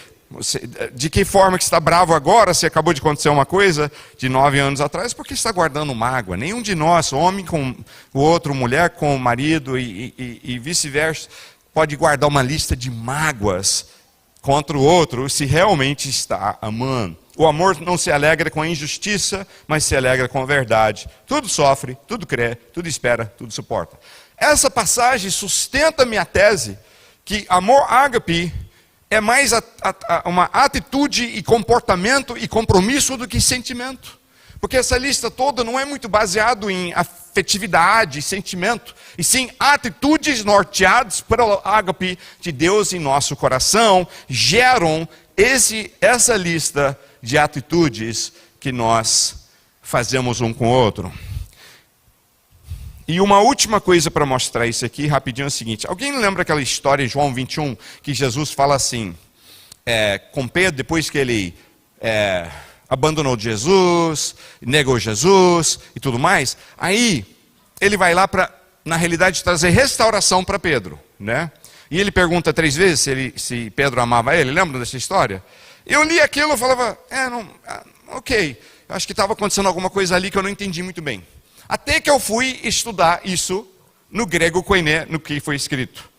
De que forma que você está bravo agora, se acabou de acontecer uma coisa de 9 anos atrás? Porque está guardando mágoa. Nenhum de nós, homem com o outro, mulher com o marido e vice-versa, pode guardar uma lista de mágoas contra o outro se realmente está amando. O amor não se alegra com a injustiça, mas se alegra com a verdade. Tudo sofre, tudo crê, tudo espera, tudo suporta. Essa passagem sustenta a minha tese que amor ágape é mais uma atitude e comportamento e compromisso do que sentimento. Porque essa lista toda não é muito baseado em afetividade, sentimento, e sim atitudes norteadas pelo ágape de Deus em nosso coração, geram essa lista de atitudes que nós fazemos um com o outro. E uma última coisa para mostrar isso aqui, rapidinho, é o seguinte. Alguém lembra aquela história em João 21, que Jesus fala assim, com Pedro, depois que ele abandonou Jesus, negou Jesus e tudo mais, aí ele vai lá para, na realidade, trazer restauração para Pedro, né? E ele pergunta 3 vezes se Pedro amava ele, lembra dessa história? Eu li aquilo e falava, ok, acho que estava acontecendo alguma coisa ali que eu não entendi muito bem. Até que eu fui estudar isso no grego koiné, no que foi escrito.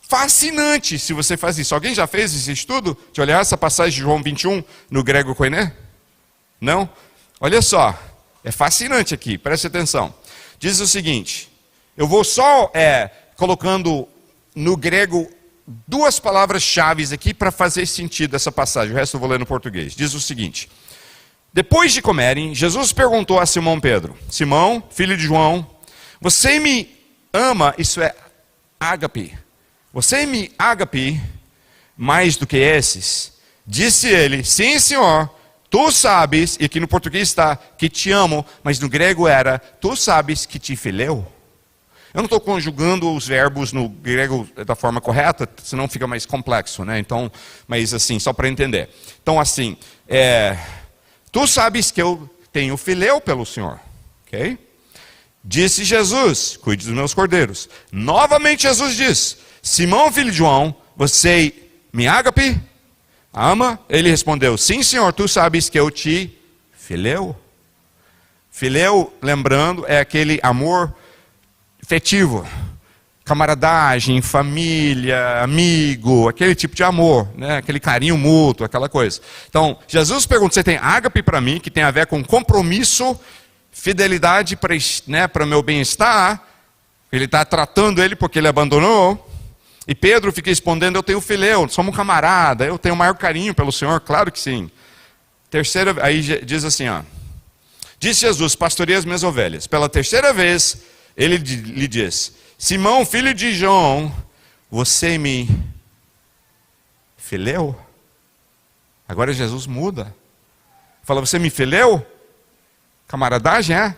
Fascinante se você faz isso. Alguém já fez esse estudo? De olhar essa passagem de João 21 no grego koiné? Não? Olha só, é fascinante aqui, preste atenção. Diz o seguinte, eu vou só colocando no grego 2 palavras-chave aqui para fazer sentido essa passagem. O resto eu vou ler no português. Diz o seguinte, depois de comerem, Jesus perguntou a Simão Pedro, Simão, filho de João, você me ama, isso é ágape, você me ágape mais do que esses? Disse ele, sim senhor, tu sabes, e aqui no português está que te amo, mas no grego era, tu sabes que te fileu. Eu não estou conjugando os verbos no grego da forma correta, senão fica mais complexo, né? Então, mas assim, só para entender. Então assim, tu sabes que eu tenho fileu pelo Senhor, ok? Disse Jesus, cuide dos meus cordeiros. Novamente Jesus diz, Simão, filho de João, você me ágape? Ama? Ele respondeu, sim senhor, tu sabes que eu te fileu. Fileu, lembrando, é aquele amor afetivo, camaradagem, família, amigo, aquele tipo de amor, né? Aquele carinho mútuo, aquela coisa. Então, Jesus pergunta, você tem ágape para mim, que tem a ver com compromisso, fidelidade para o meu bem-estar. Ele está tratando ele porque ele abandonou. E Pedro fica respondendo, eu tenho fileu, somos um camarada, eu tenho o maior carinho pelo Senhor, claro que sim. Terceira, aí diz assim, disse Jesus, pastorei as minhas ovelhas. Pela terceira vez, ele lhe diz, Simão, filho de João, você me fileu? Agora Jesus muda. Fala, você me fileu? Camaradagem, é?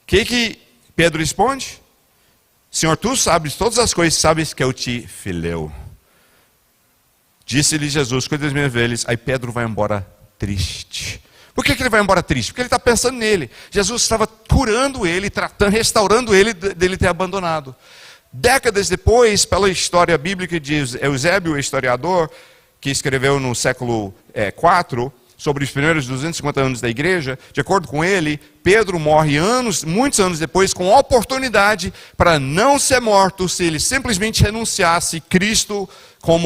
O que Pedro responde? Senhor, tu sabes todas as coisas, sabes que eu te fileu. Disse-lhe Jesus, cuida das minhas ovelhas. Aí Pedro vai embora triste. Por que ele vai embora triste? Porque ele está pensando nele. Jesus estava curando ele, tratando, restaurando ele dele ter abandonado. Décadas depois, pela história bíblica de Eusébio, o historiador, que escreveu no século IV, sobre os primeiros 250 anos da igreja, de acordo com ele, Pedro morre muitos anos depois, com oportunidade para não ser morto se ele simplesmente renunciasse Cristo,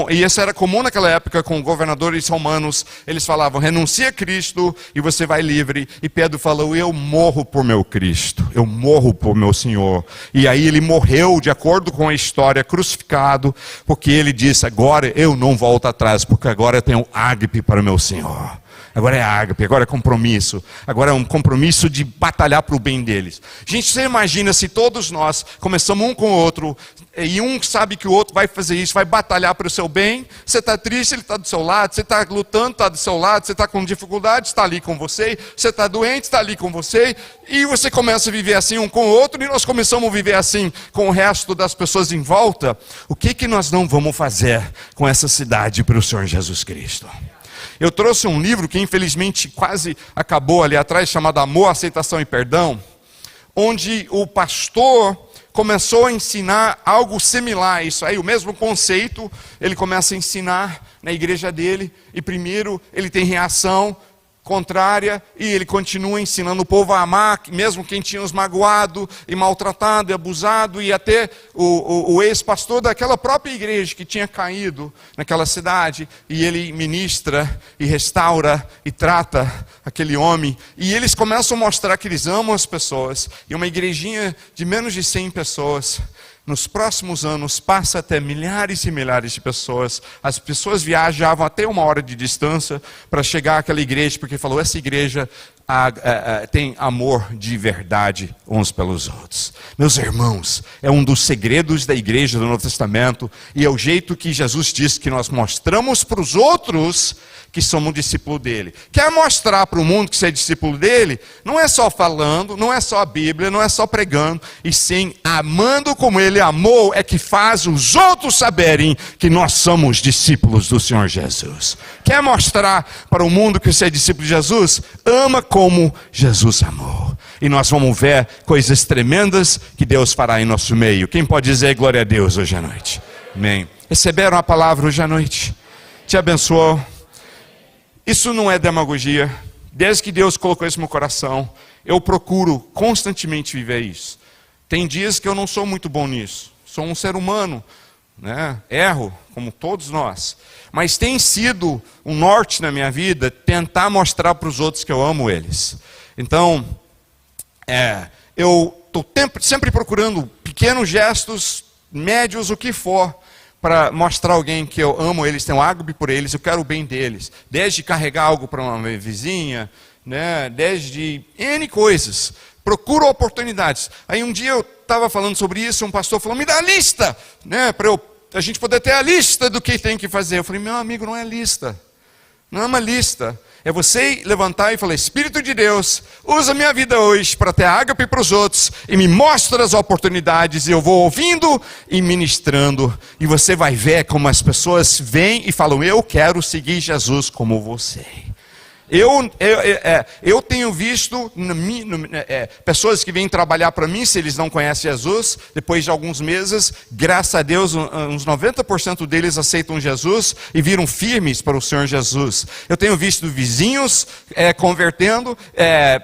e isso era comum naquela época com governadores romanos, eles falavam, renuncia a Cristo e você vai livre. E Pedro falou, eu morro por meu Cristo, eu morro por meu Senhor. E aí ele morreu, de acordo com a história, crucificado, porque ele disse, agora eu não volto atrás, porque agora eu tenho ágape para o meu Senhor. Agora é ágape, agora é compromisso. Agora é um compromisso de batalhar para o bem deles. Gente, você imagina se todos nós começamos um com o outro, e um sabe que o outro vai fazer isso, vai batalhar para o seu bem. Você está triste, ele está do seu lado. Você está lutando, está do seu lado. Você está com dificuldade, está ali com você. Você está doente, está ali com você. E você começa a viver assim um com o outro, e nós começamos a viver assim com o resto das pessoas em volta. O que nós não vamos fazer com essa cidade para o Senhor Jesus Cristo? Eu trouxe um livro que infelizmente quase acabou ali atrás, chamado Amor, Aceitação e Perdão, onde o pastor começou a ensinar algo similar a isso aí, o mesmo conceito, ele começa a ensinar na igreja dele, e primeiro ele tem reação contrária, e ele continua ensinando o povo a amar, mesmo quem tinha os magoado, e maltratado, e abusado, e até o ex-pastor daquela própria igreja que tinha caído naquela cidade, e ele ministra, e restaura, e trata aquele homem, e eles começam a mostrar que eles amam as pessoas, e uma igrejinha de menos de 100 pessoas, nos próximos anos passa até milhares e milhares de pessoas. As pessoas viajavam até 1 hora de distância para chegar àquela igreja, porque falou, essa igreja tem amor de verdade uns pelos outros. Meus irmãos, é um dos segredos da igreja do Novo Testamento, e é o jeito que Jesus diz que nós mostramos para os outros que somos discípulo dele. Quer mostrar para o mundo que você é discípulo dele? Não é só falando, não é só a Bíblia, não é só pregando, e sim amando como ele amou, é que faz os outros saberem que nós somos discípulos do Senhor Jesus. Quer mostrar para o mundo que você é discípulo de Jesus? Ama como Jesus amou. E nós vamos ver coisas tremendas que Deus fará em nosso meio. Quem pode dizer glória a Deus hoje à noite? Amém. Receberam a palavra hoje à noite? Te abençoou? Isso não é demagogia. Desde que Deus colocou isso no meu coração, eu procuro constantemente viver isso. Tem dias que eu não sou muito bom nisso. Sou um ser humano, né? Erro, como todos nós. Mas tem sido um norte na minha vida tentar mostrar para os outros que eu amo eles. Então, eu estou sempre procurando pequenos gestos, médios, o que for, para mostrar a alguém que eu amo eles, tenho ágape por eles, eu quero o bem deles. Desde carregar algo para uma vizinha, né? Desde N coisas. Procuro oportunidades. Aí um dia eu estava falando sobre isso, um pastor falou, me dá a lista, né? Para a gente poder ter a lista do que tem que fazer. Eu falei, meu amigo, não é lista. Não é uma lista. É você levantar e falar, Espírito de Deus, usa a minha vida hoje para ter ágape para os outros e me mostra as oportunidades, e eu vou ouvindo e ministrando, e você vai ver como as pessoas vêm e falam, eu quero seguir Jesus como você. Eu tenho visto pessoas que vêm trabalhar para mim, se eles não conhecem Jesus, depois de alguns meses, graças a Deus, uns 90% deles aceitam Jesus e viram firmes para o Senhor Jesus. Eu tenho visto vizinhos convertendo,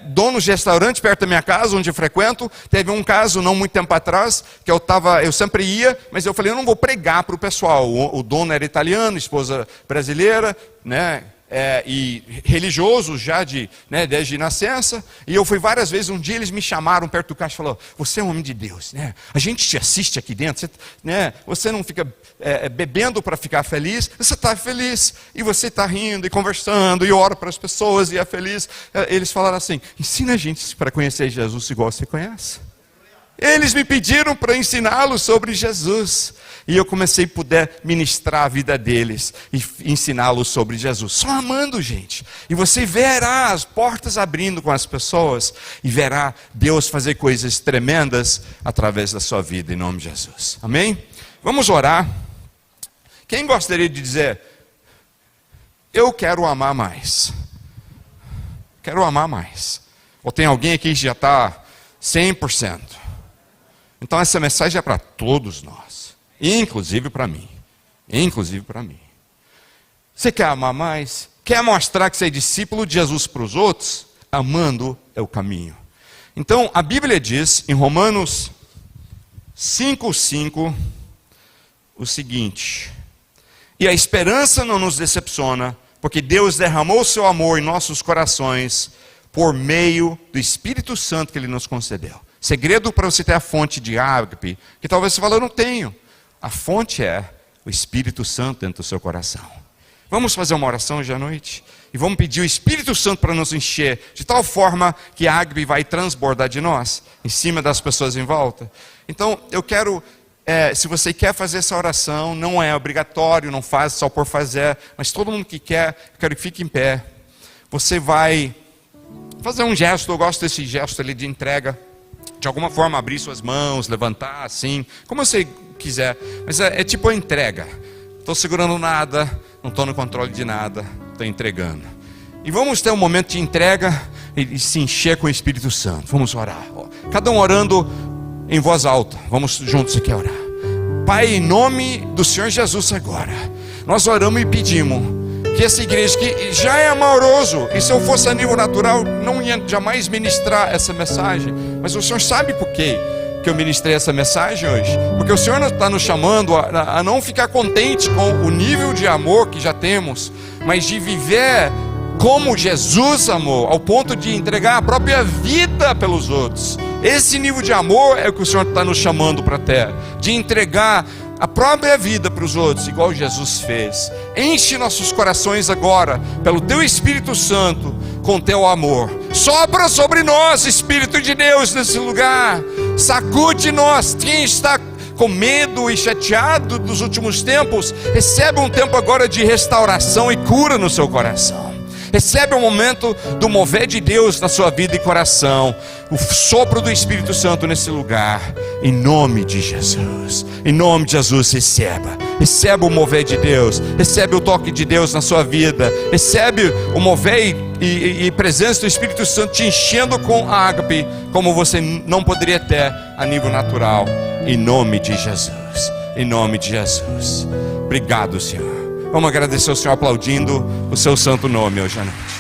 donos de restaurante perto da minha casa, onde eu frequento. Teve um caso, não muito tempo atrás, que eu sempre ia, mas eu falei, eu não vou pregar para o pessoal. O dono era italiano, esposa brasileira, né? E religioso já desde nascença, e eu fui várias vezes. Um dia eles me chamaram perto do caixa e falaram, você é um homem de Deus, né? A gente te assiste aqui dentro, você não fica bebendo para ficar feliz, você está feliz, e você está rindo e conversando, e ora para as pessoas, e é feliz. Eles falaram assim, ensina a gente para conhecer Jesus igual você conhece. Eles me pediram para ensiná-los sobre Jesus. E eu comecei a poder ministrar a vida deles e ensiná-los sobre Jesus. Só amando, gente. E você verá as portas abrindo com as pessoas. E verá Deus fazer coisas tremendas através da sua vida, em nome de Jesus. Amém? Vamos orar. Quem gostaria de dizer, eu quero amar mais? Quero amar mais. Ou tem alguém aqui que já está 100%? Então essa mensagem é para todos nós, inclusive para mim. Inclusive para mim. Você quer amar mais? Quer mostrar que você é discípulo de Jesus para os outros? Amando é o caminho. Então a Bíblia diz em Romanos 5:5 o seguinte: e a esperança não nos decepciona, porque Deus derramou o seu amor em nossos corações por meio do Espírito Santo que Ele nos concedeu. Segredo para você ter a fonte de ágape, que talvez você fale, eu não tenho. A fonte é o Espírito Santo dentro do seu coração. Vamos fazer uma oração hoje à noite? E vamos pedir o Espírito Santo para nos encher, de tal forma que a ágape vai transbordar de nós, em cima das pessoas em volta. Então, eu quero, se você quer fazer essa oração, não é obrigatório, não faz só por fazer, mas todo mundo que quer, eu quero que fique em pé. Você vai fazer um gesto, eu gosto desse gesto ali de entrega. De alguma forma abrir suas mãos, levantar assim, como você quiser. Mas é tipo a entrega. Estou segurando nada, não estou no controle de nada, estou entregando. E vamos ter um momento de entrega e se encher com o Espírito Santo. Vamos orar. Cada um orando em voz alta. Vamos juntos aqui orar. Pai, em nome do Senhor Jesus agora, nós oramos e pedimos que essa igreja que já é amoroso, e se eu fosse a nível natural, não ia jamais ministrar essa mensagem, mas o Senhor sabe por quê que eu ministrei essa mensagem hoje, porque o Senhor está nos chamando a não ficar contente com o nível de amor que já temos, mas de viver como Jesus amou, ao ponto de entregar a própria vida pelos outros. Esse nível de amor é o que o Senhor está nos chamando para ter, de entregar a própria vida para os outros, igual Jesus fez. Enche nossos corações agora, pelo Teu Espírito Santo, com Teu amor. Sopra sobre nós, Espírito de Deus, nesse lugar. Sacude nós. Quem está com medo e chateado dos últimos tempos, recebe um tempo agora de restauração e cura no seu coração. Recebe um momento do mover de Deus na sua vida e coração. O sopro do Espírito Santo nesse lugar. Em nome de Jesus. Em nome de Jesus, receba. Receba o mover de Deus. Recebe o toque de Deus na sua vida. Recebe o mover e presença do Espírito Santo te enchendo com ágape, como você não poderia ter a nível natural. Em nome de Jesus. Em nome de Jesus. Obrigado, Senhor. Vamos agradecer ao Senhor aplaudindo o seu santo nome hoje à noite.